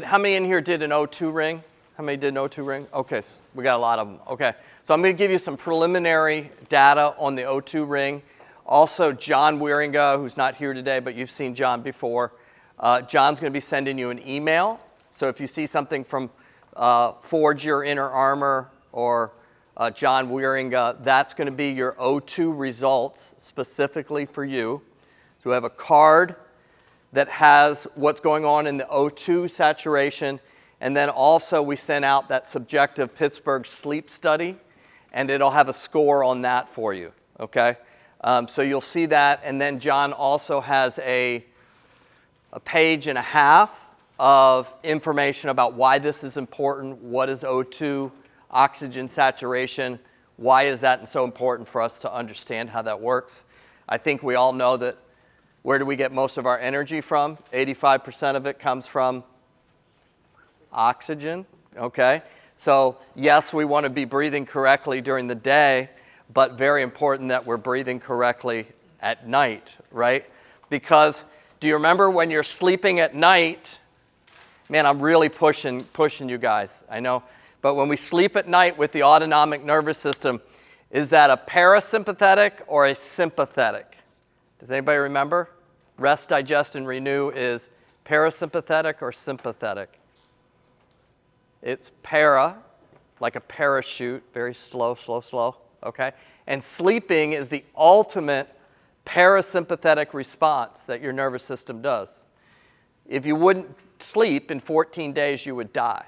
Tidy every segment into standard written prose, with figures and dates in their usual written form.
How many in here did an O2 ring? How many did an O2 ring? Okay, so we got a lot of them. Okay, so I'm going to give you some preliminary data on the O2 ring. Also, John Wieringa, who's not here today, but you've seen John before. John's going to be sending you an email. So if you see something from Forge Your Inner Armor or John Wieringa, that's going to be your O2 results specifically for you. So we have a card that has what's going on in the O2 saturation, and then also we sent out that subjective Pittsburgh sleep study, and it'll have a score on that for you, okay? So you'll see that, and then John also has a page and a half of information about why this is important, what is O2, oxygen saturation, why is that so important for us to understand how that works. I think we all know that where do we get most of our energy from? 85% of it comes from oxygen, okay? So yes, we want to be breathing correctly during the day, but very important that we're breathing correctly at night, right? Because do you remember when you're sleeping at night, man, I'm really pushing you guys, I know, but when we sleep at night with the autonomic nervous system, is that a parasympathetic or a sympathetic? Does anybody remember? Rest, digest, and renew is parasympathetic or sympathetic? It's para, like a parachute, very slow, slow, slow, okay? And sleeping is the ultimate parasympathetic response that your nervous system does. If you wouldn't sleep, in 14 days you would die,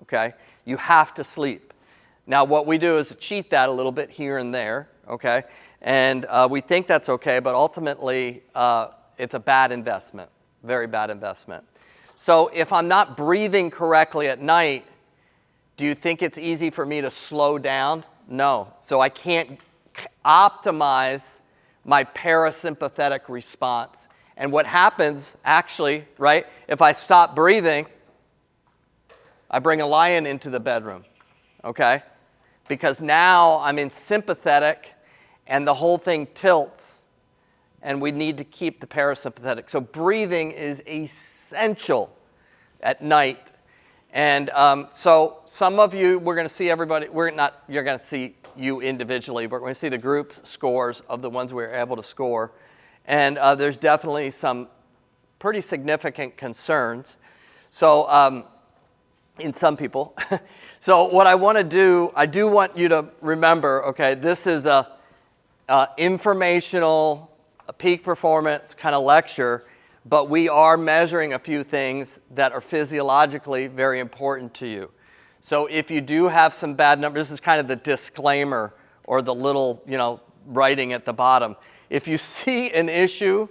okay? You have to sleep. Now what we do is cheat that a little bit here and there, okay? And we think that's okay, but ultimately it's a bad investment, very bad investment. So if I'm not breathing correctly at night, do you think it's easy for me to slow down? No. So I can't optimize my parasympathetic response. And what happens, actually, right, if I stop breathing, I bring a lion into the bedroom, okay? Because now I'm in sympathetic and the whole thing tilts and we need to keep the parasympathetic. So breathing is essential at night. And so some of you, we're going to see everybody, you're going to see you individually, but we're going to see the group scores of the ones we were able to score. And there's definitely some pretty significant concerns. So in some people. So what I want to do, I do want you to remember, okay, this is a informational, a peak performance kind of lecture, but we are measuring a few things that are physiologically very important to you. So if you do have some bad numbers, this is kind of the disclaimer or the little, writing at the bottom. If you see an issue,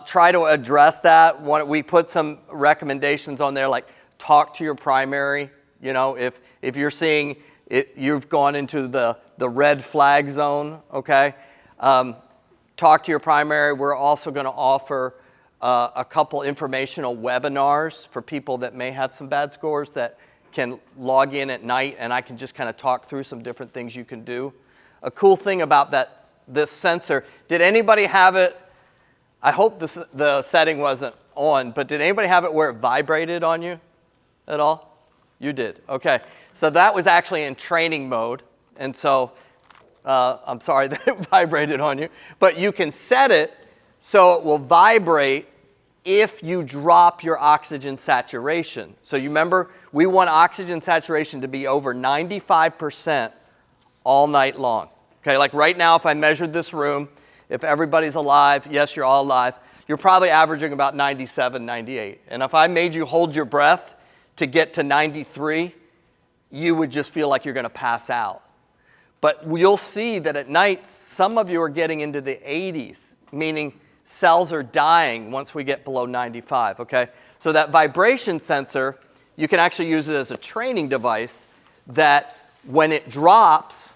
try to address that. We put some recommendations on there, like talk to your primary. If you're seeing it, you've gone into the red flag zone, okay? Talk to your primary. We're also going to offer a couple informational webinars for people that may have some bad scores that can log in at night, and I can just kind of talk through some different things you can do. A cool thing about this sensor, did anybody have it? I hope the setting wasn't on, but did anybody have it where it vibrated on you at all? You did, okay. So that was actually in training mode, and so I'm sorry that it vibrated on you, but you can set it so it will vibrate if you drop your oxygen saturation. So you remember, we want oxygen saturation to be over 95% all night long. Okay, like right now, if I measured this room, if everybody's alive, yes, you're all alive, you're probably averaging about 97, 98. And if I made you hold your breath to get to 93, you would just feel like you're going to pass out. But you'll see that at night, some of you are getting into the 80s, meaning cells are dying once we get below 95, okay? So that vibration sensor, you can actually use it as a training device that when it drops,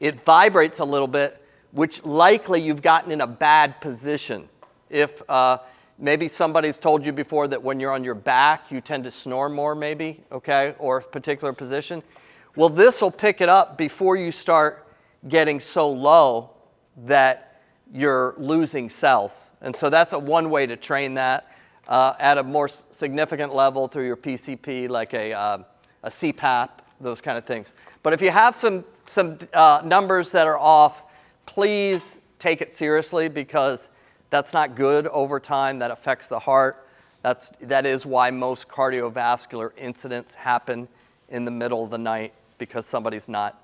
it vibrates a little bit, which likely you've gotten in a bad position. If maybe somebody's told you before that when you're on your back, you tend to snore more maybe, okay, or a particular position. Well, this will pick it up before you start getting so low that you're losing cells. And so that's one way to train that. at a more significant level through your PCP, like a CPAP, those kind of things. But if you have some numbers that are off, please take it seriously, because that's not good over time. That affects the heart. That is why most cardiovascular incidents happen in the middle of the night, because somebody's not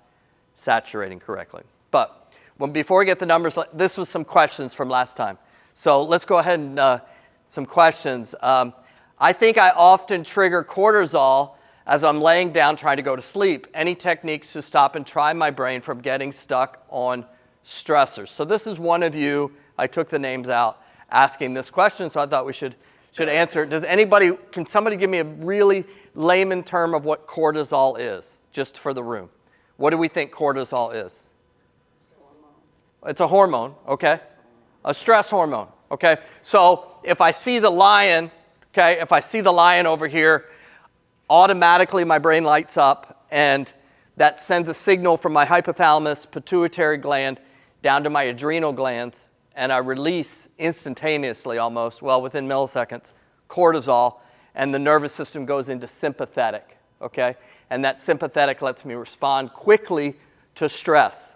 saturating correctly. But before we get the numbers, this was some questions from last time. So let's go ahead and some questions. I think I often trigger cortisol as I'm laying down trying to go to sleep. Any techniques to stop and try my brain from getting stuck on stressors? So this is one of you, I took the names out, asking this question, so I thought we should answer. Can somebody give me a really layman term of what cortisol is, just for the room? What do we think cortisol is? It's a hormone, okay? A stress hormone, okay? So if I see the lion, okay, if I see the lion over here, automatically my brain lights up, and that sends a signal from my hypothalamus, pituitary gland, down to my adrenal glands, and I release instantaneously almost, well, within milliseconds, cortisol, and the nervous system goes into sympathetic, okay? And that sympathetic lets me respond quickly to stress.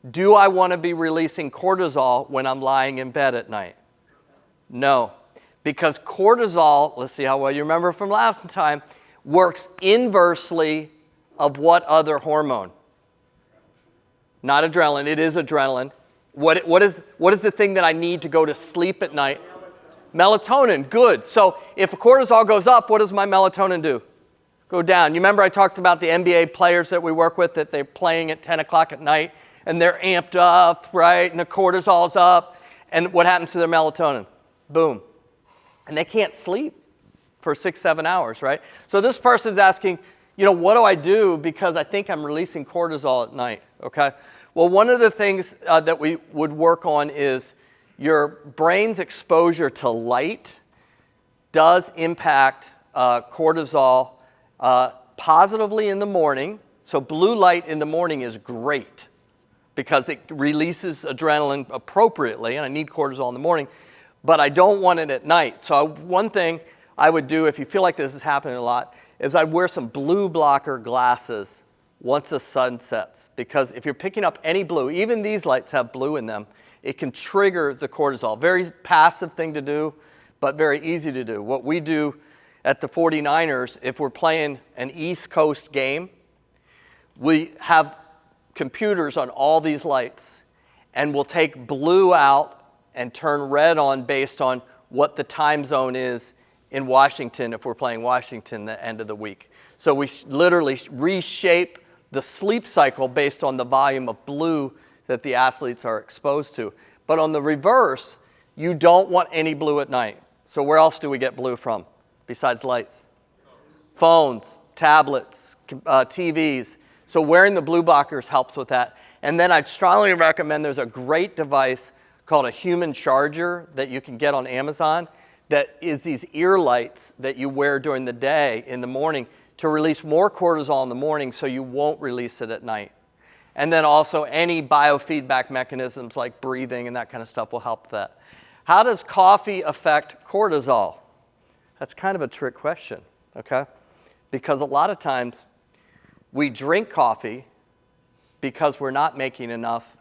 Do I want to be releasing cortisol when I'm lying in bed at night? No, because cortisol, let's see how well you remember from last time, works inversely of what other hormone? Not adrenaline, it is adrenaline. What is the thing that I need to go to sleep at night? Melatonin, good. So if cortisol goes up, what does my melatonin do? Go down. You remember I talked about the NBA players that we work with, that they're playing at 10 o'clock at night, and they're amped up, right? And the cortisol's up. And what happens to their melatonin? Boom. And they can't sleep for 6-7 hours, right? So this person's asking, what do I do because I think I'm releasing cortisol at night, okay? Well, one of the things that we would work on is your brain's exposure to light does impact cortisol positively in the morning. So blue light in the morning is great because it releases adrenaline appropriately, and I need cortisol in the morning, but I don't want it at night. So one thing I would do, if you feel like this is happening a lot, is I'd wear some blue blocker glasses once the sun sets. Because if you're picking up any blue, even these lights have blue in them, it can trigger the cortisol. Very passive thing to do, but very easy to do. What we do at the 49ers, if we're playing an East Coast game, we have computers on all these lights, and we'll take blue out and turn red on based on what the time zone is in Washington if we're playing Washington the end of the week. So we literally reshape the sleep cycle based on the volume of blue that the athletes are exposed to. But on the reverse, you don't want any blue at night. So where else do we get blue from besides lights? Phones, tablets, TVs. So wearing the blue blockers helps with that. And then I'd strongly recommend, there's a great device called a human charger that you can get on Amazon that is these ear lights that you wear during the day in the morning to release more cortisol in the morning so you won't release it at night. And then also any biofeedback mechanisms like breathing and that kind of stuff will help that. How does coffee affect cortisol? That's kind of a trick question, okay? Because a lot of times we drink coffee because we're not making enough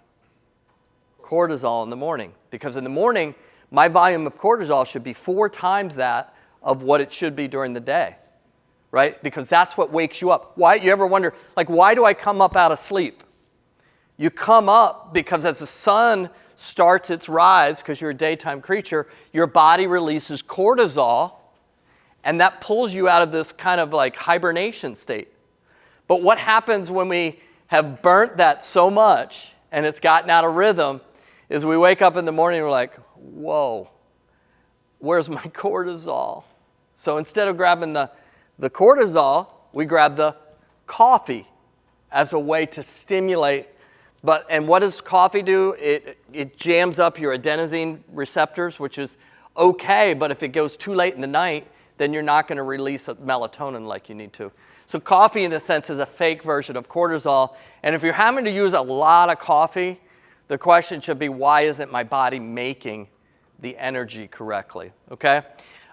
cortisol in the morning. Because in the morning, my volume of cortisol should be 4 times that of what it should be during the day, right? Because that's what wakes you up. Why? You ever wonder, why do I come up out of sleep? You come up because as the sun starts its rise, because you're a daytime creature, your body releases cortisol, and that pulls you out of this kind of hibernation state. But what happens when we have burnt that so much and it's gotten out of rhythm is we wake up in the morning and we're like, whoa, where's my cortisol? So instead of grabbing the cortisol, we grab the coffee as a way to stimulate. And what does coffee do? It jams up your adenosine receptors, which is okay, but if it goes too late in the night, then you're not going to release melatonin like you need to. So coffee, in a sense, is a fake version of cortisol. And if you're having to use a lot of coffee, the question should be, why isn't my body making the energy correctly, okay?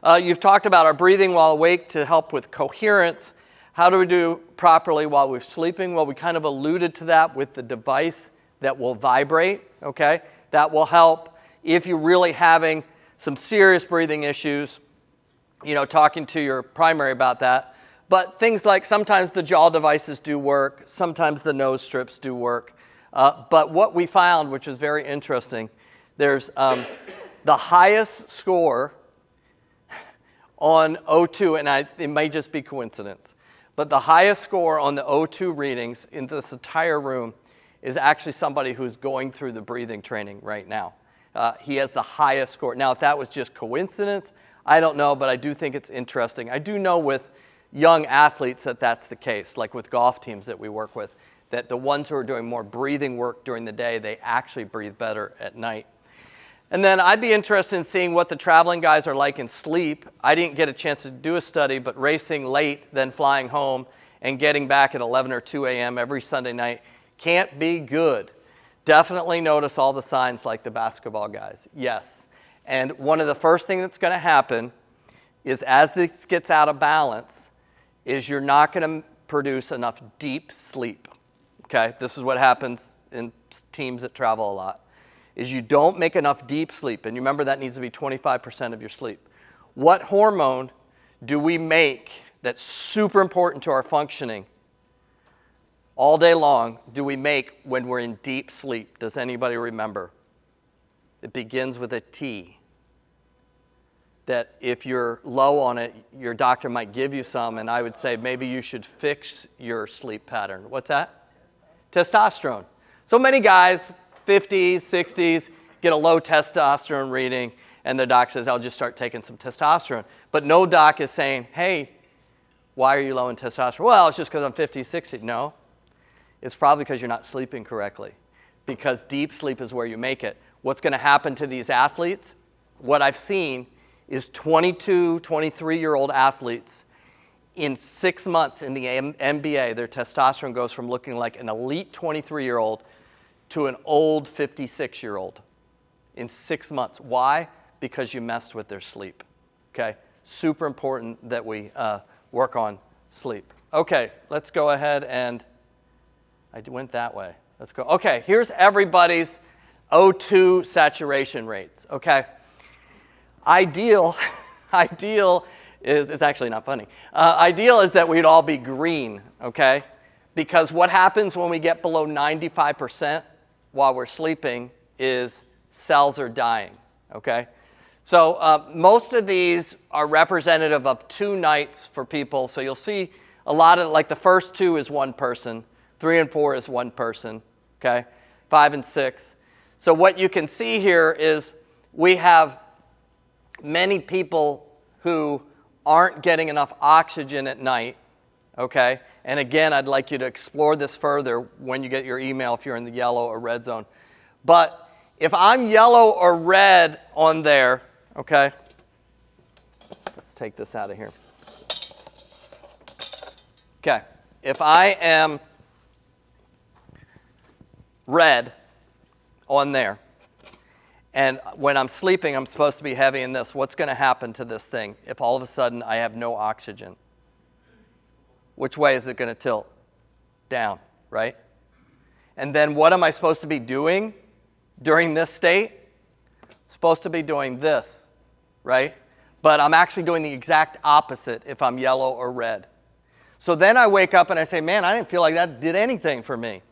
You've talked about our breathing while awake to help with coherence. How do we do properly while we're sleeping? Well, we kind of alluded to that with the device that will vibrate, okay? That will help if you're really having some serious breathing issues, you know, talking to your primary about that. But things like sometimes the jaw devices do work, sometimes the nose strips do work. But what we found, which is very interesting, there's the highest score on O2, and it may just be coincidence, but the highest score on the O2 readings in this entire room is actually somebody who's going through the breathing training right now. He has the highest score. Now, if that was just coincidence, I don't know, but I do think it's interesting. I do know with young athletes that that's the case, like with golf teams that we work with, that the ones who are doing more breathing work during the day, they actually breathe better at night. And then I'd be interested in seeing what the traveling guys are like in sleep. I didn't get a chance to do a study, but racing late, then flying home, and getting back at 11 or 2 a.m. every Sunday night can't be good. Definitely notice all the signs like the basketball guys. Yes. And one of the first things that's going to happen is as this gets out of balance, is you're not going to produce enough deep sleep. Okay? This is what happens in teams that travel a lot. Is you don't make enough deep sleep. And you remember that needs to be 25% of your sleep. What hormone do we make that's super important to our functioning all day long do we make when we're in deep sleep? Does anybody remember? It begins with a T. That if you're low on it, your doctor might give you some, and I would say maybe you should fix your sleep pattern. What's that? Testosterone. So many guys, 50s, 60s, get a low testosterone reading, and their doc says, I'll just start taking some testosterone. But no doc is saying, hey, why are you low in testosterone? Well, it's just because I'm 50, 60. No, it's probably because you're not sleeping correctly, because deep sleep is where you make it. What's going to happen to these athletes, what I've seen is 22, 23-year-old athletes in 6 months in the NBA, their testosterone goes from looking like an elite 23-year-old to an old 56-year-old in 6 months. Why? Because you messed with their sleep, okay? Super important that we work on sleep. Okay, let's go ahead and, I went that way. Let's go. Okay, here's everybody's O2 saturation rates, okay? Ideal is, it's actually not funny. Ideal is that we'd all be green, okay? Because what happens when we get below 95% while we're sleeping is cells are dying, okay? So most of these are representative of 2 nights for people. So you'll see a lot of, like the first 2 is 1 person, 3 and 4 is 1 person, okay? 5 and 6. So what you can see here is we have many people who aren't getting enough oxygen at night, okay? And again, I'd like you to explore this further when you get your email if you're in the yellow or red zone. But if I'm yellow or red on there, okay? Let's take this out of here. Okay, if I am red on there, and when I'm sleeping, I'm supposed to be heavy in this. What's going to happen to this thing if all of a sudden I have no oxygen? Which way is it going to tilt? Down, right? And then what am I supposed to be doing during this state? I'm supposed to be doing this, right? But I'm actually doing the exact opposite if I'm yellow or red. So then I wake up and I say, man, I didn't feel like that did anything for me.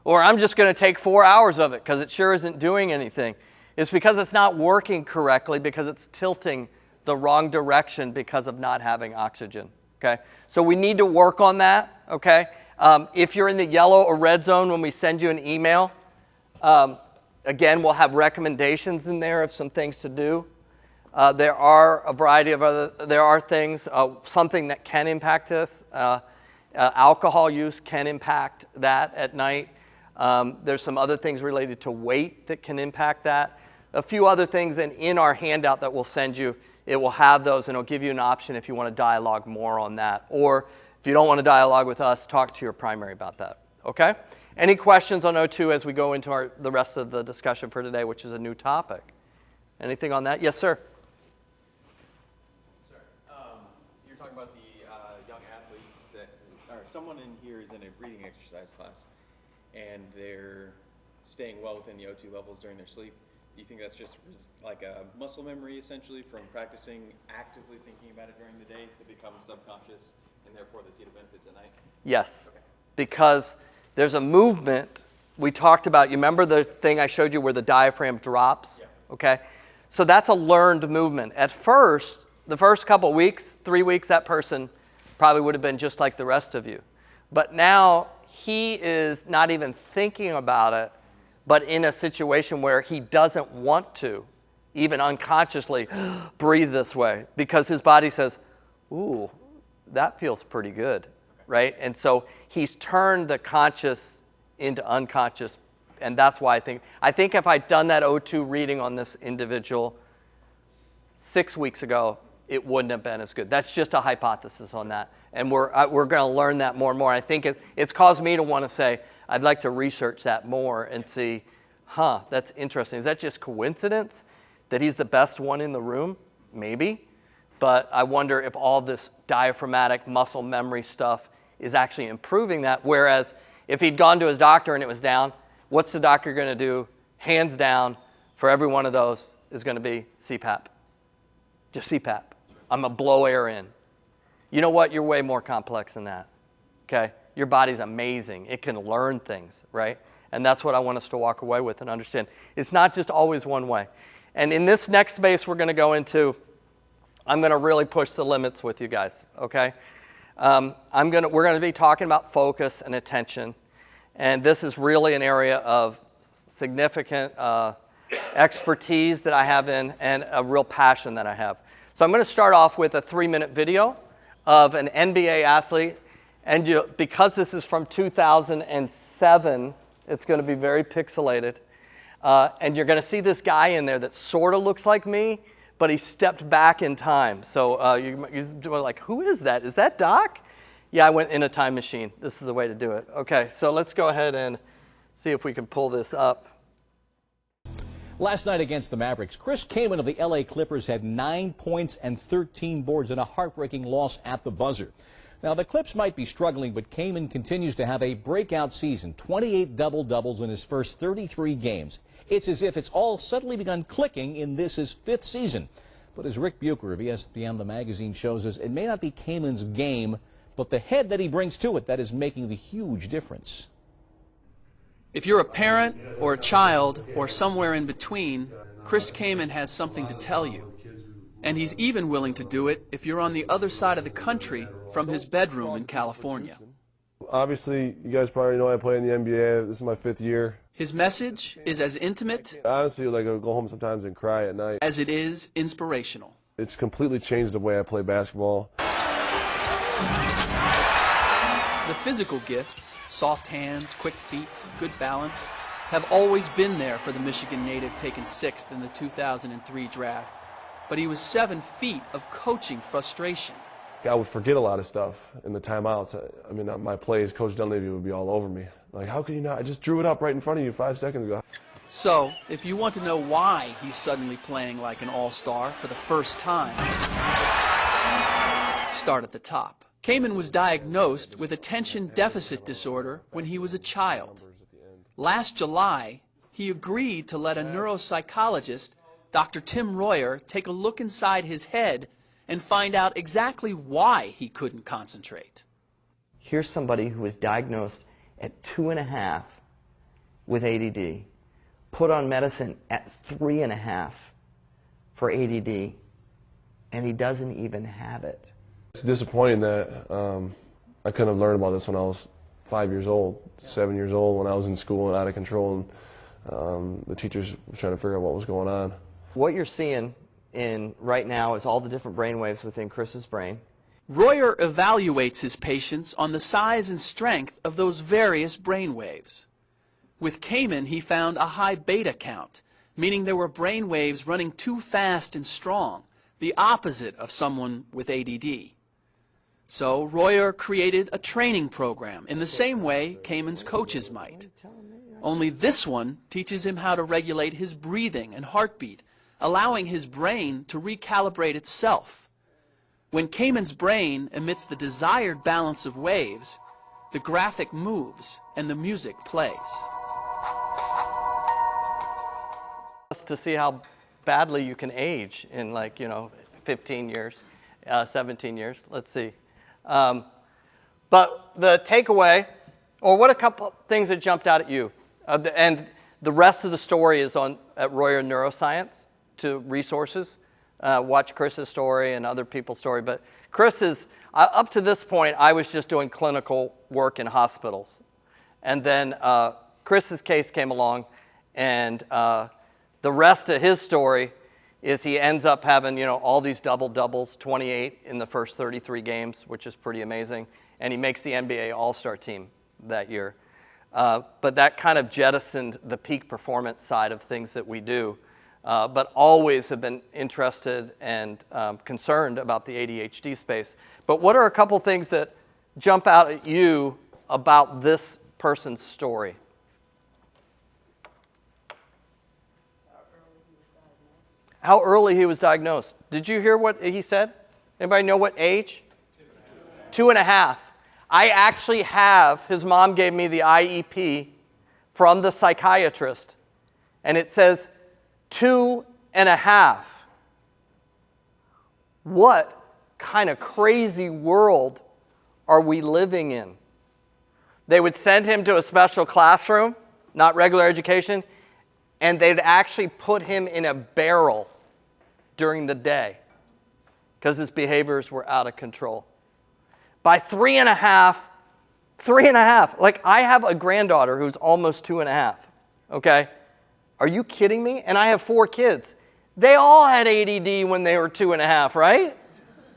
Or I'm just going to take 4 hours of it because it sure isn't doing anything. It's because it's not working correctly, because it's tilting the wrong direction because of not having oxygen, okay? So we need to work on that, okay? If you're in the yellow or red zone when we send you an email, again, we'll have recommendations in there of some things to do. There are a variety of there are things, something that can impact this. Alcohol use can impact that at night. There's some other things related to weight that can impact that. A few other things, and in our handout that we'll send you, it will have those, and it'll give you an option if you want to dialogue more on that. Or if you don't want to dialogue with us, talk to your primary about that, okay? Any questions on O2 as we go into the rest of the discussion for today, which is a new topic? Anything on that? Yes, sir? that, or someone in here is in a breathing exercise class, and they're staying well within the O2 levels during their sleep, do you think that's just like a muscle memory, essentially, from practicing actively thinking about it during the day to become subconscious, and therefore they see the benefits at night? Yes, because there's a movement we talked about. You remember the thing I showed you where the diaphragm drops? Yeah. Okay, so that's a learned movement. At first, the first couple weeks, 3 weeks, that person probably would have been just like the rest of you. But now he is not even thinking about it, but in a situation where he doesn't want to, even unconsciously, breathe this way, because his body says, ooh, that feels pretty good, right? And so he's turned the conscious into unconscious, and that's why I think if I'd done that O2 reading on this individual 6 weeks ago, it wouldn't have been as good. That's just a hypothesis on that, and we're going to learn that more and more. I think it's caused me to want to say, I'd like to research that more and see, that's interesting. Is that just coincidence that he's the best one in the room? Maybe. But I wonder if all this diaphragmatic muscle memory stuff is actually improving that. Whereas if he'd gone to his doctor and it was down, what's the doctor going to do? Hands down, for every one of those is going to be CPAP. Just CPAP. I'm going to blow air in. You know what? You're way more complex than that. Okay? Your body's amazing. It can learn things, right? And that's what I want us to walk away with and understand. It's not just always one way. And in this next space we're going to go into, I'm going to really push the limits with you guys, okay? We're going to be talking about focus and attention. And this is really an area of significant expertise that I have in and a real passion that I have. So I'm going to start off with a 3-minute video of an NBA athlete. And because this is from 2007, it's going to be very pixelated. And you're going to see this guy in there that sort of looks like me, but he stepped back in time. So you're like, who is that? Is that Doc? Yeah, I went in a time machine. This is the way to do it. Okay, so let's go ahead and see if we can pull this up. Last night against the Mavericks, Chris Kaman of the LA Clippers had 9 points and 13 boards in a heartbreaking loss at the buzzer. Now, the Clips might be struggling, but Kaman continues to have a breakout season, 28 double-doubles in his first 33 games. It's as if it's all suddenly begun clicking in this his 5th season. But as Rick Bucher of ESPN The Magazine shows us, it may not be Kaman's game, but the head that he brings to it that is making the huge difference. If you're a parent or a child or somewhere in between, Chris Kaman has something to tell you. And he's even willing to do it if you're on the other side of the country from his bedroom in California. Obviously, you guys probably know I play in the NBA. This is my 5th year. His message is as intimate, Honestly, like, I'll go home sometimes and cry at night, as it is inspirational. It's completely changed the way I play basketball. The physical gifts, soft hands, quick feet, good balance, have always been there for the Michigan native taken 6th in the 2003 draft. But he was 7 feet of coaching frustration. I would forget a lot of stuff in the timeouts. I mean, my plays, Coach Dunleavy would be all over me. Like, how could you not? I just drew it up right in front of you 5 seconds ago. So, if you want to know why he's suddenly playing like an all-star for the first time, start at the top. Kaman was diagnosed with attention deficit disorder when he was a child. Last July, he agreed to let a neuropsychologist, Dr. Tim Royer, take a look inside his head and find out exactly why he couldn't concentrate. Here's somebody who was diagnosed at 2.5 with ADD, put on medicine at 3.5 for ADD, and he doesn't even have it. It's disappointing that I couldn't have learned about this when I was 5 years old, 7 years old, when I was in school and out of control, and the teachers were trying to figure out what was going on. What you're seeing right now is all the different brain waves within Chris's brain. Royer evaluates his patients on the size and strength of those various brain waves. With Kaman, he found a high beta count, meaning there were brain waves running too fast and strong, the opposite of someone with ADD. So Royer created a training program in the same way Kaman's coaches might. Only this one teaches him how to regulate his breathing and heartbeat, allowing his brain to recalibrate itself. When Kamen's brain emits the desired balance of waves, the graphic moves and the music plays. To see how badly you can age in 15 years, 17 years. Let's see. But the takeaway, or what a couple things that jumped out at you, and the rest of the story is at Royer Neuroscience to resources. Watch Chris's story and other people's story. But Chris is, up to this point, I was just doing clinical work in hospitals. And then Chris's case came along, and the rest of his story is he ends up having, all these double-doubles, 28 in the first 33 games, which is pretty amazing. And he makes the NBA All-Star team that year. But that kind of jettisoned the peak performance side of things that we do. But always have been interested and concerned about the ADHD space. But what are a couple things that jump out at you about this person's story? How early he was diagnosed. Did you hear what he said? Anybody know what age? 2.5. I actually have, his mom gave me the IEP from the psychiatrist, and it says 2.5. What kind of crazy world are we living in? They would send him to a special classroom, not regular education, and they'd actually put him in a barrel during the day because his behaviors were out of control. By 3.5, like I have a granddaughter who's almost 2.5, okay? Are you kidding me? And I have 4 kids. They all had ADD when they were 2.5, right?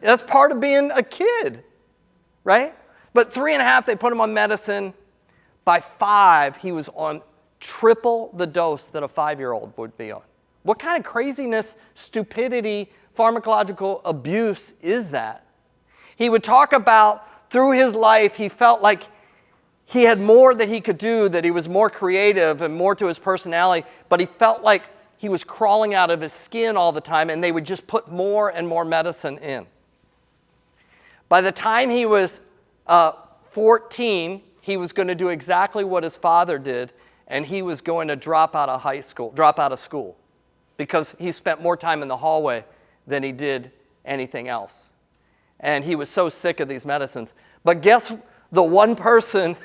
That's part of being a kid, right? But 3.5, they put him on medicine. By 5, he was on triple the dose that a 5-year-old would be on. What kind of craziness, stupidity, pharmacological abuse is that? He would talk about through his life, he felt like he had more that he could do, that he was more creative and more to his personality, but he felt like he was crawling out of his skin all the time, and they would just put more and more medicine in. By the time he was 14, he was going to do exactly what his father did, and he was going to drop out of school, because he spent more time in the hallway than he did anything else. And he was so sick of these medicines. But guess the one person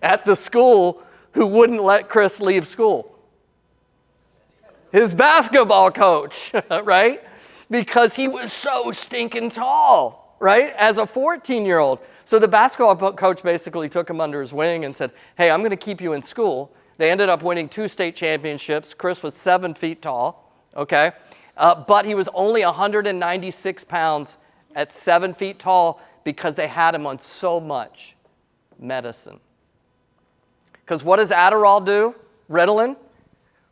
at the school who wouldn't let Chris leave school? His basketball coach, right? Because he was so stinking tall, right? As a 14-year-old. So the basketball coach basically took him under his wing and said, hey, I'm going to keep you in school. They ended up winning 2 state championships. Chris was 7 feet tall, okay? But he was only 196 pounds at 7 feet tall because they had him on so much medicine. Because what does Adderall do? Ritalin?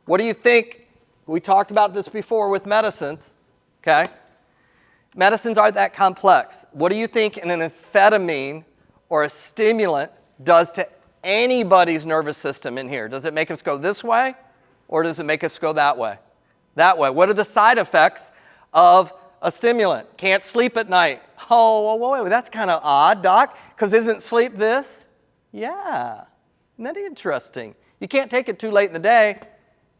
What do you think? We talked about this before with medicines, okay? Medicines aren't that complex. What do you think an amphetamine or a stimulant does to anybody's nervous system in here? Does it make us go this way, or does it make us go that way? That way. What are the side effects of a stimulant? Can't sleep at night. Oh, wait, that's kind of odd, doc, because isn't sleep this? Yeah, isn't that interesting? You can't take it too late in the day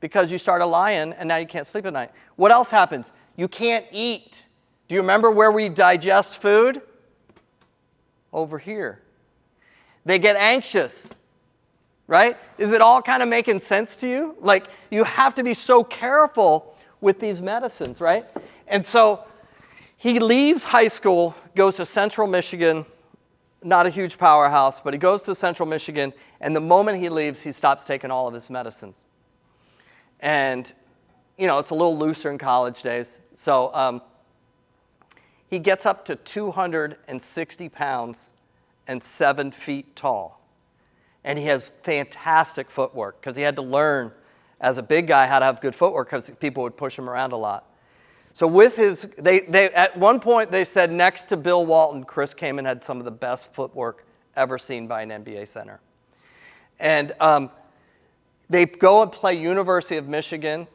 because you started lying and now you can't sleep at night. What else happens? You can't eat. Do you remember where we digest food? Over here. They get anxious, right? Is it all kind of making sense to you? Like, you have to be so careful with these medicines, right? And so he leaves high school, goes to Central Michigan, not a huge powerhouse, but he goes to Central Michigan, and the moment he leaves, he stops taking all of his medicines. And, it's a little looser in college days. So he gets up to 260 pounds and 7 feet tall. And he has fantastic footwork because he had to learn as a big guy how to have good footwork because people would push him around a lot. So with they at one point they said next to Bill Walton, Chris Kamen had some of the best footwork ever seen by an NBA center. And they go and play University of Michigan,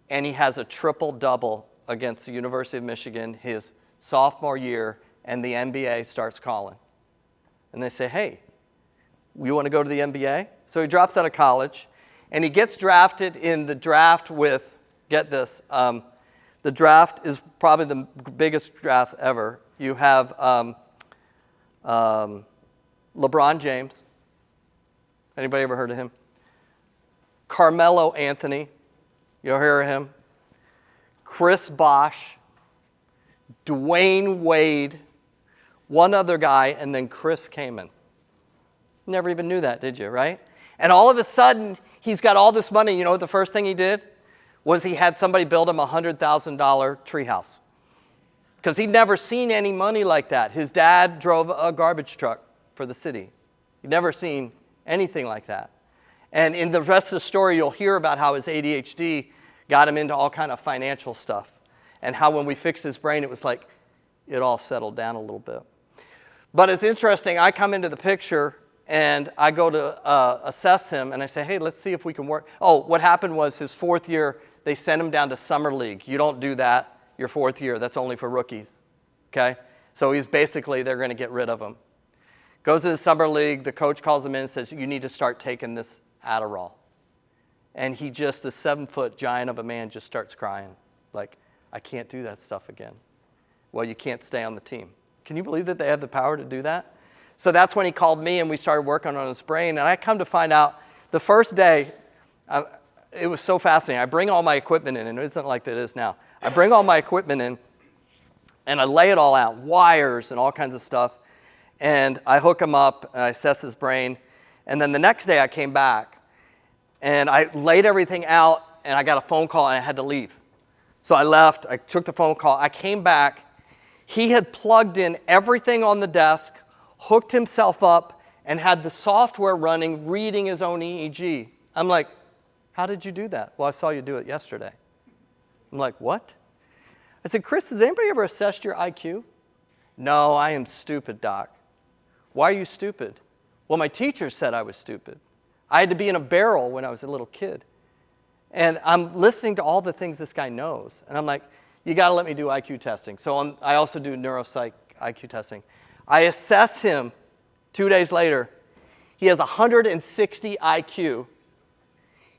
and he has a triple-double against the University of Michigan, his sophomore year, and the NBA starts calling. And they say, hey, you want to go to the NBA? So he drops out of college, and he gets drafted in the draft with, get this, the draft is probably the biggest draft ever. You have LeBron James. Anybody ever heard of him? Carmelo Anthony. You hear of him? Chris Bosh. Dwayne Wade. One other guy, and then Chris Kaman. Never even knew that, did you, right? And all of a sudden, he's got all this money. You know what the first thing he did? Was he had somebody build him a $100,000 treehouse. Because he'd never seen any money like that. His dad drove a garbage truck for the city. He'd never seen anything like that. And in the rest of the story, you'll hear about how his ADHD got him into all kind of financial stuff. And how when we fixed his brain, it was like it all settled down a little bit. But it's interesting, I come into the picture and I go to assess him and I say, hey, let's see if we can work. Oh, what happened was his fourth year, they sent him down to summer league. You don't do that your fourth year. That's only for rookies, okay? So he's basically, they're going to get rid of him. Goes to the summer league. The coach calls him in and says, you need to start taking this Adderall. And he just, the 7-foot giant of a man, just starts crying. Like, I can't do that stuff again. Well, you can't stay on the team. Can you believe that they have the power to do that? So that's when he called me and we started working on his brain. And I come to find out the first day, it was so fascinating. I bring all my equipment in, and it isn't like it is now. I bring all my equipment in, and I lay it all out, wires and all kinds of stuff. And I hook him up, and I assess his brain. And then the next day I came back, and I laid everything out, and I got a phone call, and I had to leave. So I left. I took the phone call. I came back. He had plugged in everything on the desk, hooked himself up, and had the software running, reading his own EEG. I'm like, how did you do that? Well, I saw you do it yesterday. I'm like, what? I said, Chris, has anybody ever assessed your IQ? No, I am stupid, Doc. Why are you stupid? Well, my teacher said I was stupid. I had to be in a barrel when I was a little kid. And I'm listening to all the things this guy knows. And I'm like, you got to let me do IQ testing. So I also do neuropsych IQ testing. I assess him 2 days later. He has 160 IQ.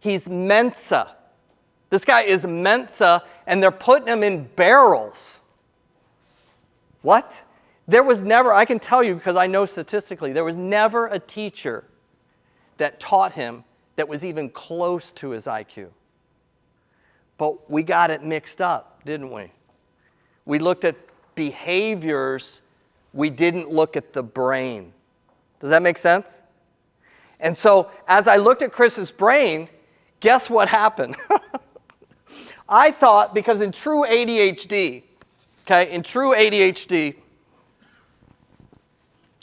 He's Mensa. This guy is Mensa, and they're putting him in barrels. What? There was never, I can tell you because I know statistically, there was never a teacher that taught him that was even close to his IQ. But we got it mixed up, didn't we? We looked at behaviors, we didn't look at the brain. Does that make sense? And so as I looked at Chris's brain, guess what happened? I thought, because in true ADHD,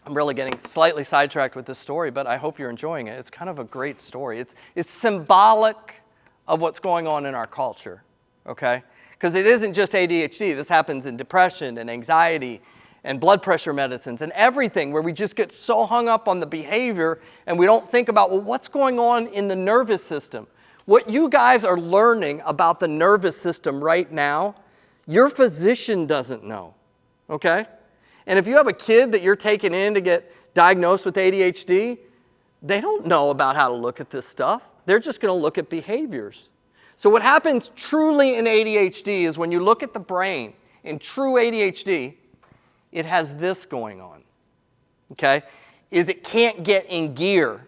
I'm really getting slightly sidetracked with this story, but I hope you're enjoying it. It's kind of a great story. It's symbolic of what's going on in our culture, okay? Because it isn't just ADHD. This happens in depression and anxiety and blood pressure medicines and everything, where we just get so hung up on the behavior and we don't think about, well, what's going on in the nervous system? What you guys are learning about the nervous system right now, your physician doesn't know, okay? And if you have a kid that you're taking in to get diagnosed with ADHD, they don't know about how to look at this stuff. They're just going to look at behaviors. So what happens truly in ADHD is when you look at the brain, in true ADHD, it has this going on, okay? Is it can't get in gear.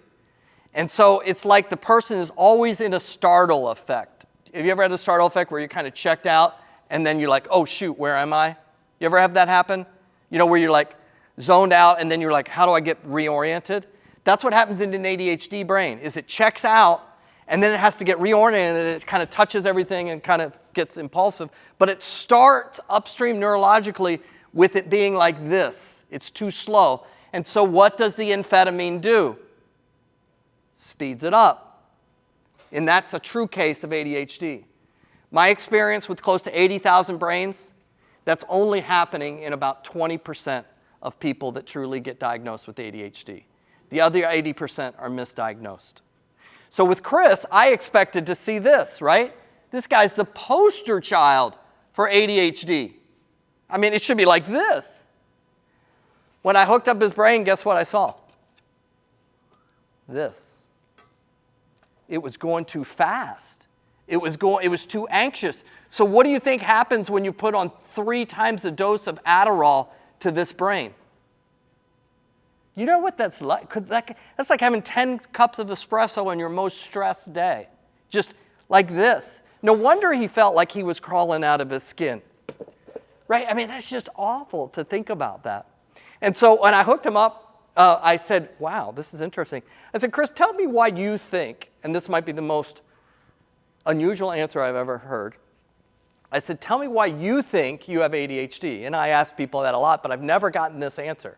And so it's like the person is always in a startle effect. Have you ever had a startle effect where you're kind of checked out and then you're like, oh shoot, where am I? You ever have that happen? You know, where you're like zoned out and then you're like, how do I get reoriented? That's what happens in an ADHD brain, is it checks out and then it has to get reoriented and it kind of touches everything and kind of gets impulsive. But it starts upstream neurologically with it being like this. It's too slow. And so what does the amphetamine do? Speeds it up. And that's a true case of ADHD. My experience with close to 80,000 brains, that's only happening in about 20% of people that truly get diagnosed with ADHD. The other 80% are misdiagnosed. So with Chris, I expected to see this, right? This guy's the poster child for ADHD. I mean, it should be like this. When I hooked up his brain, guess what I saw? This. It was going too fast. It was too anxious. So what do you think happens when you put on 3 times the dose of Adderall to this brain? You know what that's like? That's like having 10 cups of espresso on your most stressed day. Just like this. No wonder he felt like he was crawling out of his skin. Right? I mean, that's just awful to think about that. And so when I hooked him up, I said, wow, this is interesting. I said, Chris, tell me why you think, and this might be the most unusual answer I've ever heard. I said, tell me why you think you have ADHD. And I ask people that a lot, but I've never gotten this answer.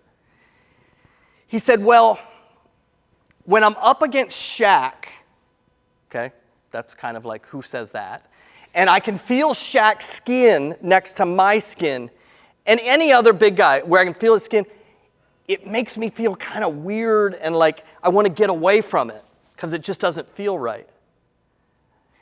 He said, well, when I'm up against Shaq, okay, that's kind of like who says that, and I can feel Shaq's skin next to my skin, and any other big guy where I can feel his skin, it makes me feel kind of weird and like I want to get away from it because it just doesn't feel right.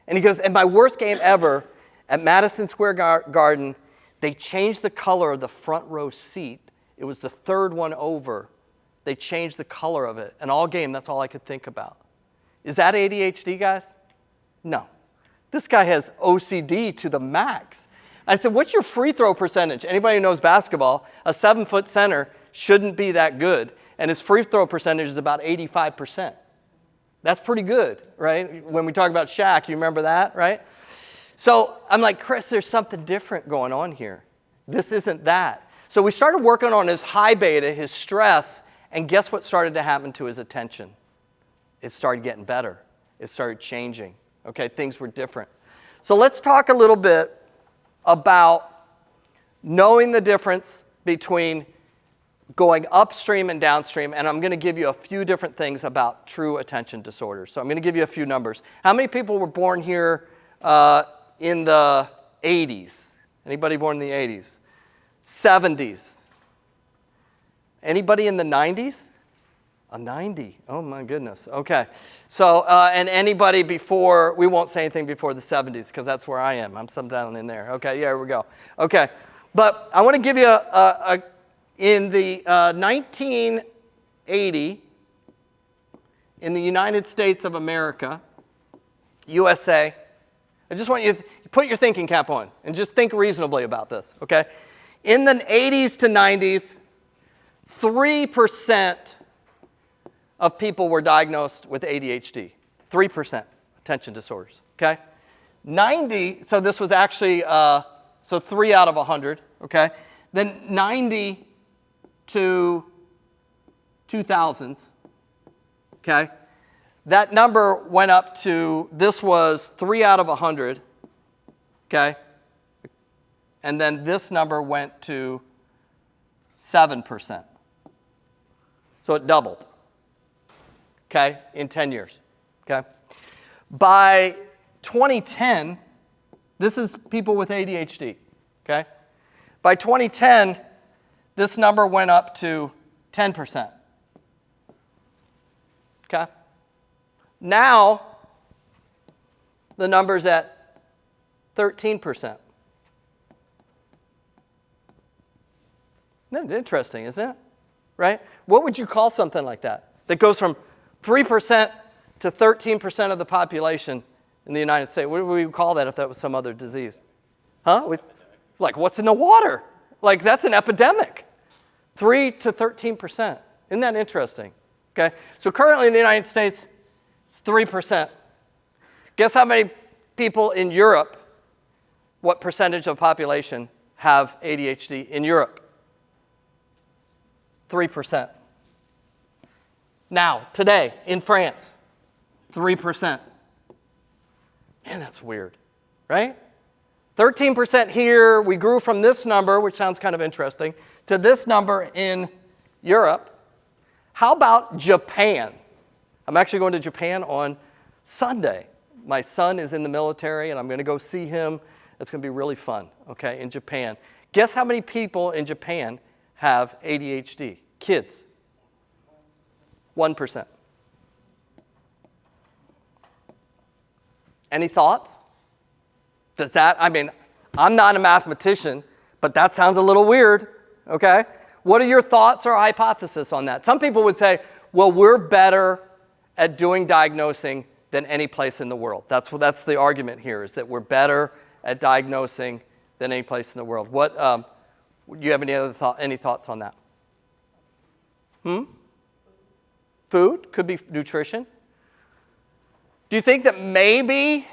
And he goes, and my worst game ever at Madison Square Garden, they changed the color of the front row seat. It was the third one over. They changed the color of it. And all game, that's all I could think about. Is that ADHD, guys? No. This guy has OCD to the max. I said, what's your free throw percentage? Anybody who knows basketball, a 7-foot center shouldn't be that good. And his free throw percentage is about 85%. That's pretty good, right? When we talk about Shaq, you remember that, right? So I'm like, Chris, there's something different going on here. This isn't that. So we started working on his high beta, his stress, and guess what started to happen to his attention? It started getting better. It started changing. Okay, things were different. So let's talk a little bit about knowing the difference between going upstream and downstream, and I'm going to give you a few different things about true attention disorders. So I'm going to give you a few numbers. How many people were born here in the 80s? Anybody born in the 80s? 70s? Anybody in the 90s? A 90. Oh my goodness. Okay. So, and anybody before, we won't say anything before the 70s because that's where I am. I'm some down in there. Okay, yeah, here we go. Okay. But I want to give you in the 1980, in the United States of America, USA, I just want you to put your thinking cap on and just think reasonably about this, okay? In the 80s to 90s, 3% of people were diagnosed with ADHD. 3% attention disorders, okay? 90, so this was actually, so 3 out of 100, okay? Then 90 to 2000s, okay? That number went up to, this was 3 out of 100, okay? And then this number went to 7%. So it doubled. Okay, in 10 years, okay? By 2010, this is people with ADHD, okay? By 2010, this number went up to 10%, okay? Now, the number's at 13%. Isn't that interesting, isn't it? Right? What would you call something like that? That goes from 3% to 13% of the population in the United States. What would we call that if that was some other disease? Huh? Like, what's in the water? Like, that's an epidemic. 3 to 13%. Isn't that interesting? Okay? So currently in the United States, it's 3%. Guess how many people in Europe, what percentage of population have ADHD in Europe? 3%. Now, today, in France, 3%. Man, that's weird, right? 13% here, we grew from this number, which sounds kind of interesting, to this number in Europe. How about Japan? I'm actually going to Japan on Sunday. My son is in the military, and I'm going to go see him. It's going to be really fun, okay, in Japan. Guess how many people in Japan have ADHD? Kids. 1%. Any thoughts? Does that, I mean, I'm not a mathematician, But that sounds a little weird, okay? What are your thoughts or hypothesis on that? Some people would say, well, we're better at doing diagnosing than any place in the world. That's the argument here, is that we're better at diagnosing than any place in the world. What, do you have any thoughts on that? Food? Could be nutrition. Do you think that maybe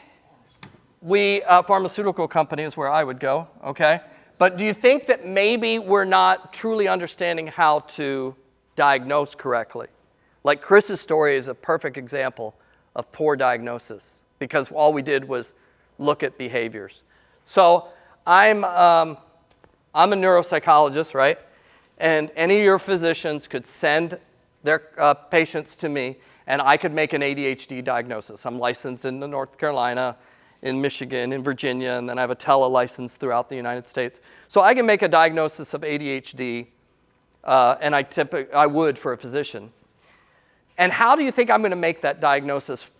pharmaceutical company is where I would go, okay? But do you think that maybe we're not truly understanding how to diagnose correctly? Like Chris's story is a perfect example of poor diagnosis because all we did was look at behaviors. So I'm a neuropsychologist, right? And any of your physicians could send their patients to me, and I could make an ADHD diagnosis. I'm licensed in North Carolina, in Michigan, in Virginia, and then I have a tele-license throughout the United States. So I can make a diagnosis of ADHD, and I would for a physician. And how do you think I'm going to make that diagnosis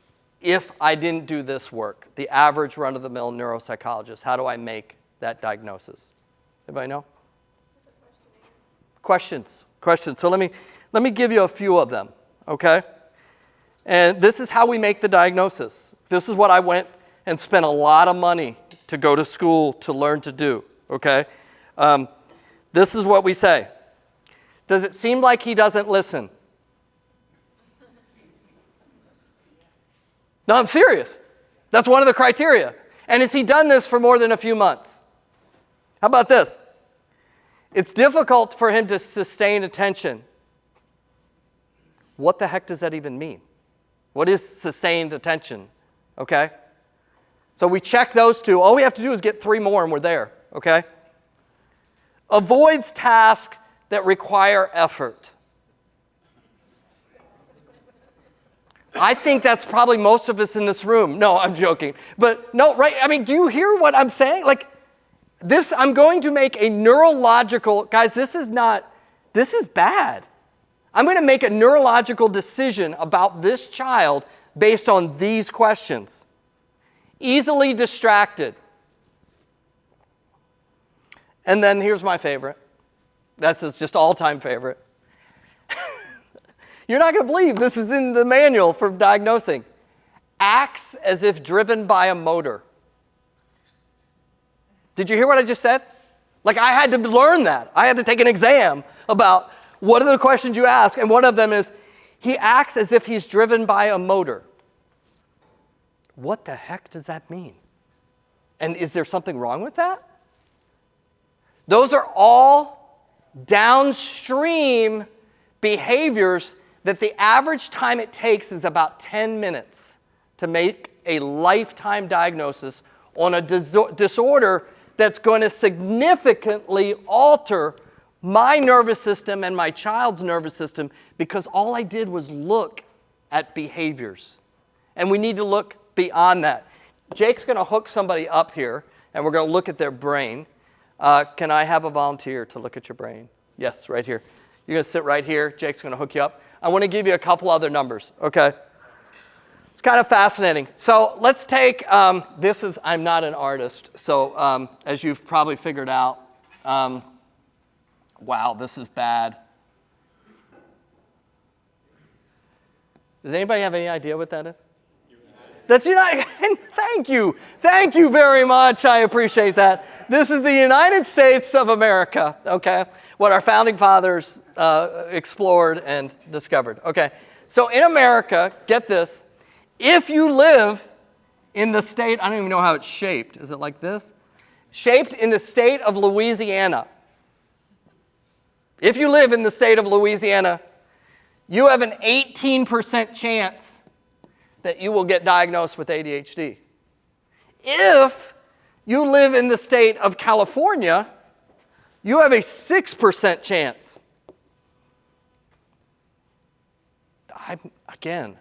if I didn't do this work? The average run-of-the-mill neuropsychologist, how do I make that diagnosis? Anybody know? Questions. So let me give you a few of them, okay? And this is how we make the diagnosis. This is what I went and spent a lot of money to go to school to learn to do, okay? This is what we say. Does it seem like he doesn't listen? No, I'm serious. That's one of the criteria. And has he done this for more than a few months? How about this? It's difficult for him to sustain attention. What the heck does that even mean? What is sustained attention? Okay? So we check those two. All we have to do is get 3 more and we're there. Okay? Avoids tasks that require effort. I think that's probably most of us in this room. No, I'm joking. But no, right? I mean, do you hear what I'm saying? Like, this, I'm going to make a neurological, guys, this is bad. I'm going to make a neurological decision about this child based on these questions. Easily distracted. And then here's my favorite. That's just all-time favorite. You're not going to believe this is in the manual for diagnosing. Acts as if driven by a motor. Did you hear what I just said? Like, I had to learn that. I had to take an exam about what are the questions you ask, and one of them is, he acts as if he's driven by a motor. What the heck does that mean? And is there something wrong with that? Those are all downstream behaviors that the average time it takes is about 10 minutes to make a lifetime diagnosis on a disorder that's going to significantly alter my nervous system and my child's nervous system because all I did was look at behaviors. And we need to look beyond that. Jake's going to hook somebody up here, and we're going to look at their brain. Can I have a volunteer to look at your brain? Yes, right here. You're going to sit right here. Jake's going to hook you up. I want to give you a couple other numbers, okay? It's kind of fascinating. So let's take, I'm not an artist, so as you've probably figured out, wow, this is bad. Does anybody have any idea what that is? That's United. Thank you. Thank you very much. I appreciate that. This is the United States of America, okay? What our founding fathers explored and discovered. Okay, so in America, get this, if you live in the state, I don't even know how it's shaped. Is it like this? Shaped in the state of Louisiana. If you live in the state of Louisiana, you have an 18% chance that you will get diagnosed with ADHD. If you live in the state of California, you have a 6% chance.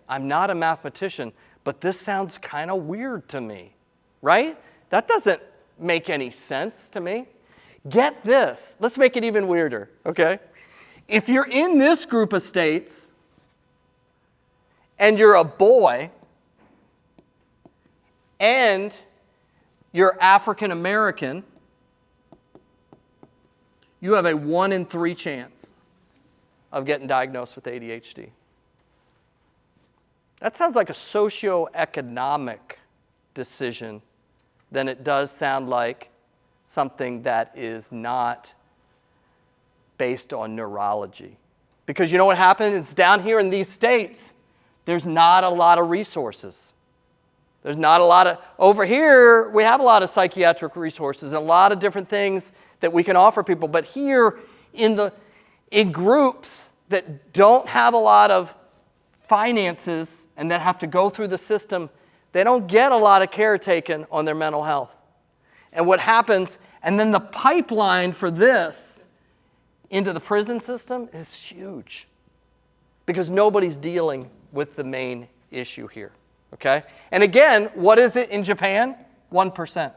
I'm not a mathematician, but this sounds kind of weird to me, right? That doesn't make any sense to me. Get this. Let's make it even weirder, okay? If you're in this group of states and you're a boy and you're African American, you have a 1 in 3 chance of getting diagnosed with ADHD. That sounds like a socioeconomic decision than it does sound like something that is not based on neurology. Because you know what happens down here in these states, there's not a lot of resources. There's not a lot of, over here, we have a lot of psychiatric resources and a lot of different things that we can offer people. But here in groups that don't have a lot of finances and that have to go through the system, they don't get a lot of care taken on their mental health. And what happens, and then the pipeline for this into the prison system is huge because nobody's dealing with the main issue here, okay? And again, what is it in Japan? 1%.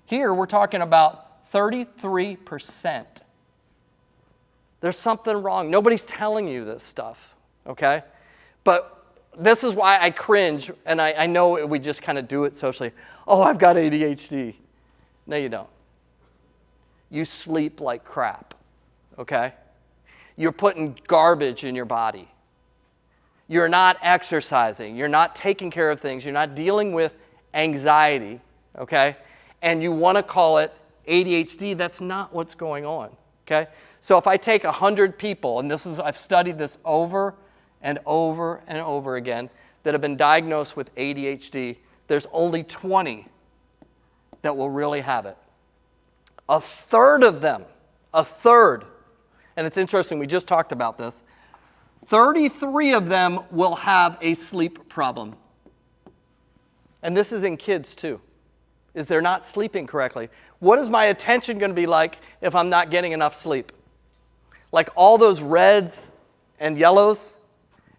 Here, we're talking about 33%. There's something wrong. Nobody's telling you this stuff, okay? But this is why I cringe, and I know we just kind of do it socially. Oh, I've got ADHD. No, you don't. You sleep like crap, okay? You're putting garbage in your body. You're not exercising. You're not taking care of things. You're not dealing with anxiety, okay? And you want to call it ADHD. That's not what's going on, okay? So if I take 100 people, and I've studied this over and over and over again, that have been diagnosed with ADHD, there's only 20 that will really have it. A third of them, and it's interesting, we just talked about this, 33 of them will have a sleep problem. And this is in kids too, is they're not sleeping correctly. What is my attention going to be like if I'm not getting enough sleep? Like all those reds and yellows,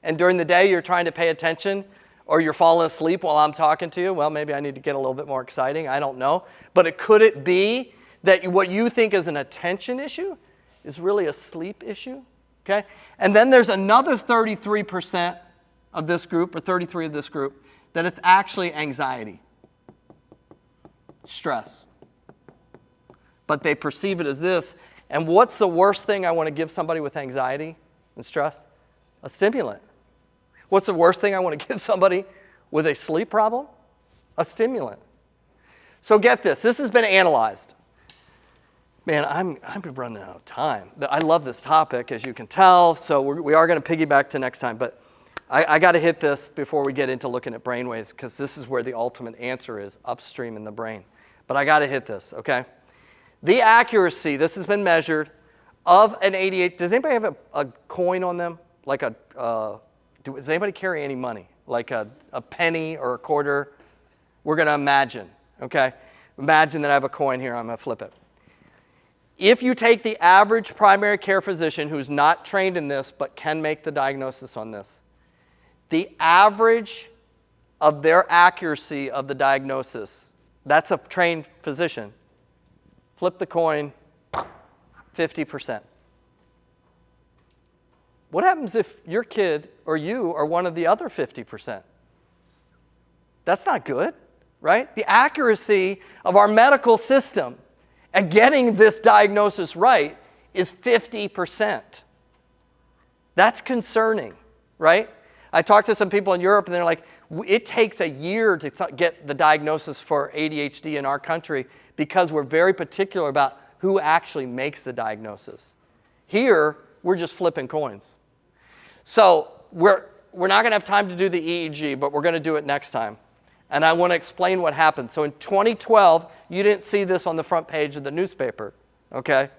and during the day you're trying to pay attention, or you're falling asleep while I'm talking to you. Well, maybe I need to get a little bit more exciting. I don't know. But could it be that what you think is an attention issue is really a sleep issue? Okay? And then there's another 33% of this group, or 33 of this group, that it's actually anxiety, stress. But they perceive it as this. And what's the worst thing I want to give somebody with anxiety and stress? A stimulant. What's the worst thing I want to give somebody with a sleep problem? A stimulant. So get this. This has been analyzed. Man, I'm running out of time. I love this topic, as you can tell, so we are going to piggyback to next time. But I got to hit this before we get into looking at brainwaves, because this is where the ultimate answer is, upstream in the brain. But I got to hit this, okay? The accuracy, this has been measured, of an ADHD. Does anybody have a coin on them? Like does anybody carry any money? Like a penny or a quarter? We're going to imagine, okay? Imagine that I have a coin here. I'm going to flip it. If you take the average primary care physician who's not trained in this but can make the diagnosis on this, the average of their accuracy of the diagnosis, that's a trained physician, flip the coin, 50%. What happens if your kid or you are one of the other 50%? That's not good, right? The accuracy of our medical system at getting this diagnosis right is 50%. That's concerning, right? I talked to some people in Europe and they're like, it takes a year to get the diagnosis for ADHD in our country because we're very particular about who actually makes the diagnosis. Here, we're just flipping coins. So we're not going to have time to do the EEG, but we're going to do it next time. And I want to explain what happened. So in 2012, you didn't see this on the front page of the newspaper, okay,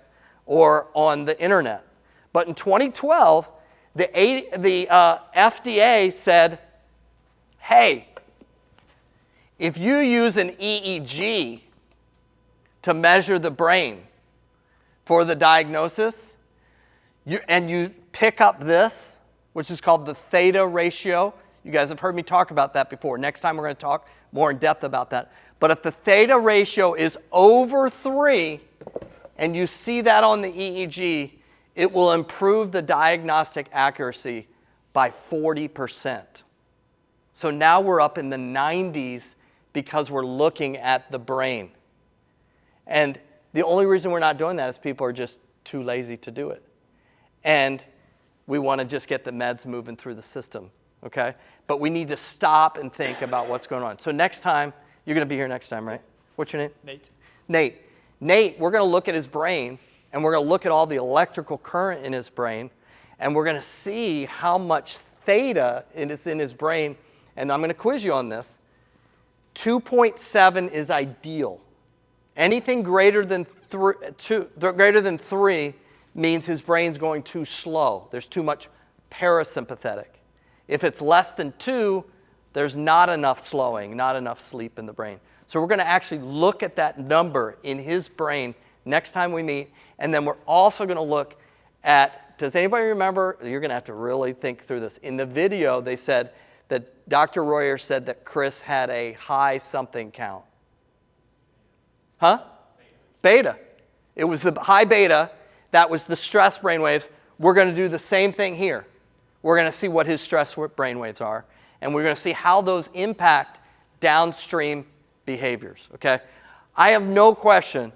or on the internet. But in 2012, the FDA said, hey, if you use an EEG to measure the brain for the diagnosis, and you pick up this, which is called the theta ratio. You guys have heard me talk about that before. Next time we're going to talk more in depth about that. But if the theta ratio is over 3, and you see that on the EEG, it will improve the diagnostic accuracy by 40%. So now we're up in the 90s because we're looking at the brain. And the only reason we're not doing that is people are just too lazy to do it. And we want to just get the meds moving through the system, okay? But we need to stop and think about what's going on. So next time, you're going to be here next time, right? What's your name? Nate. Nate. Nate, we're going to look at his brain, and we're going to look at all the electrical current in his brain, and we're going to see how much theta is in his brain. And I'm going to quiz you on this. 2.7 is ideal. Anything greater than 3 means his brain's going too slow. There's too much parasympathetic. If it's less than 2, there's not enough slowing, not enough sleep in the brain. So we're going to actually look at that number in his brain next time we meet, and then we're also going to look at, does anybody remember, you're going to have to really think through this. In the video, they said that Dr. Royer said that Chris had a high something count. Huh? Beta. It was the high beta. That was the stress brainwaves. We're going to do the same thing here. We're going to see what his stress brainwaves are, and we're going to see how those impact downstream behaviors, okay? I have no question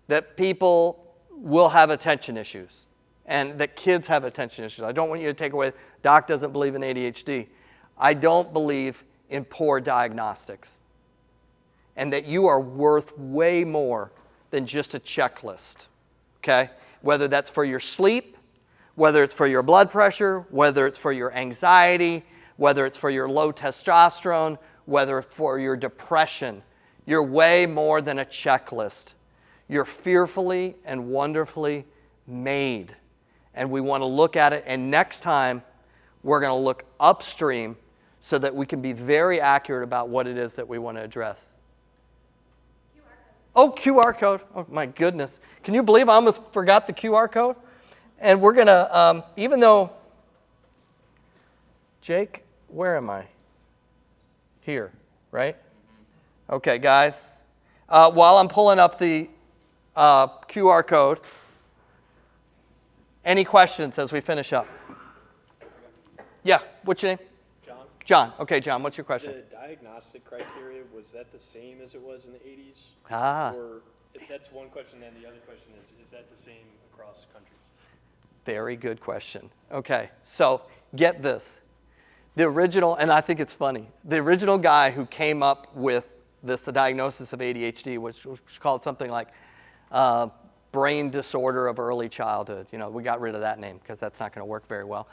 that people will have attention issues and that kids have attention issues. I don't want you to take away, Doc doesn't believe in ADHD. I don't believe in poor diagnostics, and that you are worth way more than just a checklist, okay? Whether that's for your sleep, whether it's for your blood pressure, whether it's for your anxiety, whether it's for your low testosterone, whether it's for your depression. You're way more than a checklist. You're fearfully and wonderfully made. And we want to look at it, and next time we're going to look upstream so that we can be very accurate about what it is that we want to address. Oh, QR code. Oh, my goodness. Can you believe I almost forgot the QR code? And we're going to, even though, Jake, where am I? Here, right? Okay, guys. While I'm pulling up the QR code, any questions as we finish up? Yeah, what's your name? John. John. Okay, John, what's your question? The diagnostic criteria, was that the same as it was in the 80s? Ah. Or that's one question, and the other question is that the same across countries? Very good question. Okay, so get this. The original, and I think it's funny, the original guy who came up with this, the diagnosis of ADHD, which was called something like brain disorder of early childhood. You know, we got rid of that name because that's not going to work very well.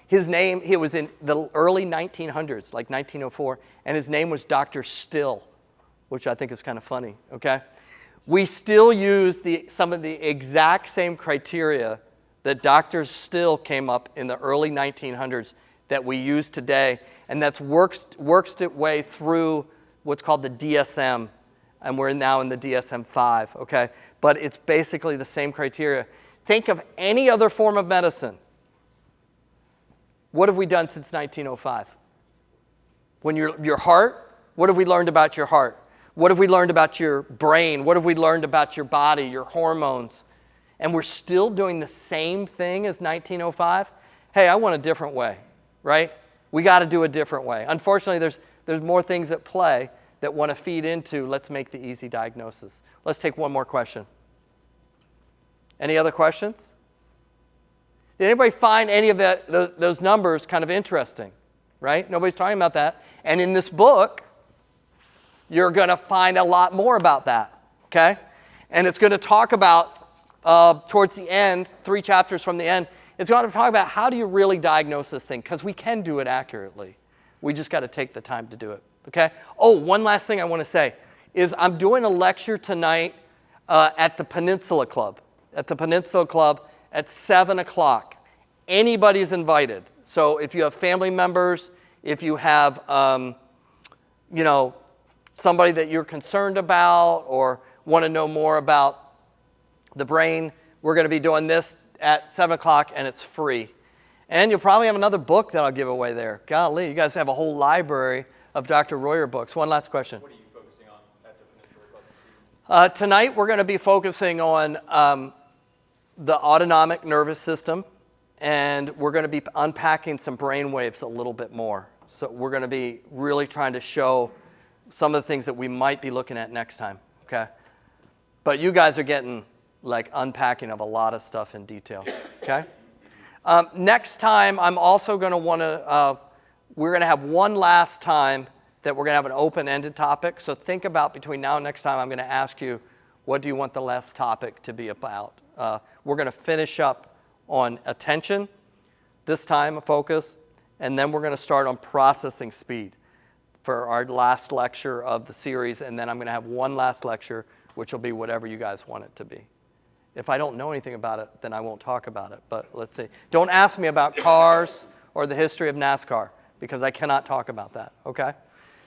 His name, he was in the early 1900s, like 1904, and his name was Dr. Still, which I think is kind of funny, okay? We still use some of the exact same criteria that Dr. Still came up in the early 1900s that we use today, and that's worked its way through what's called the DSM, and we're now in the DSM-5, okay? But it's basically the same criteria. Think of any other form of medicine. What have we done since 1905? When your heart, what have we learned about your heart? What have we learned about your brain? What have we learned about your body, your hormones? And we're still doing the same thing as 1905? Hey, I want a different way, right? We got to do a different way. Unfortunately, there's more things at play that want to feed into, let's make the easy diagnosis. Let's take one more question. Any other questions? Did anybody find any of those numbers kind of interesting, right? Nobody's talking about that. And in this book, you're going to find a lot more about that, okay? And it's going to talk about, towards the end, 3 chapters from the end, it's going to talk about how do you really diagnose this thing, because we can do it accurately. We just got to take the time to do it, okay? Oh, one last thing I want to say is I'm doing a lecture tonight at the Peninsula Club. At the Peninsula Club at 7 o'clock. Anybody's invited. So if you have family members, if you have, you know, somebody that you're concerned about or want to know more about the brain, we're going to be doing this at 7 o'clock, and it's free. And you'll probably have another book that I'll give away there. Golly, you guys have a whole library of Dr. Royer books. One last question. What are you focusing on at the Peninsula Club this evening? Tonight we're going to be focusing on the autonomic nervous system, and we're going to be unpacking some brain waves a little bit more. So we're going to be really trying to show some of the things that we might be looking at next time, okay? But you guys are getting like unpacking of a lot of stuff in detail, okay? Next time, I'm also going to want to, we're going to have one last time that we're going to have an open-ended topic. So think about between now and next time, I'm going to ask you, what do you want the last topic to be about? We're going to finish up on attention, this time a focus, and then we're going to start on processing speed for our last lecture of the series, and then I'm going to have one last lecture, which will be whatever you guys want it to be. If I don't know anything about it, then I won't talk about it, but let's see. Don't ask me about cars or the history of NASCAR, because I cannot talk about that, okay?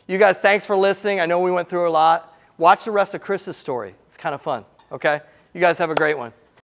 You guys, thanks for listening. I know we went through a lot. Watch the rest of Chris's story. It's kind of fun, okay? You guys have a great one.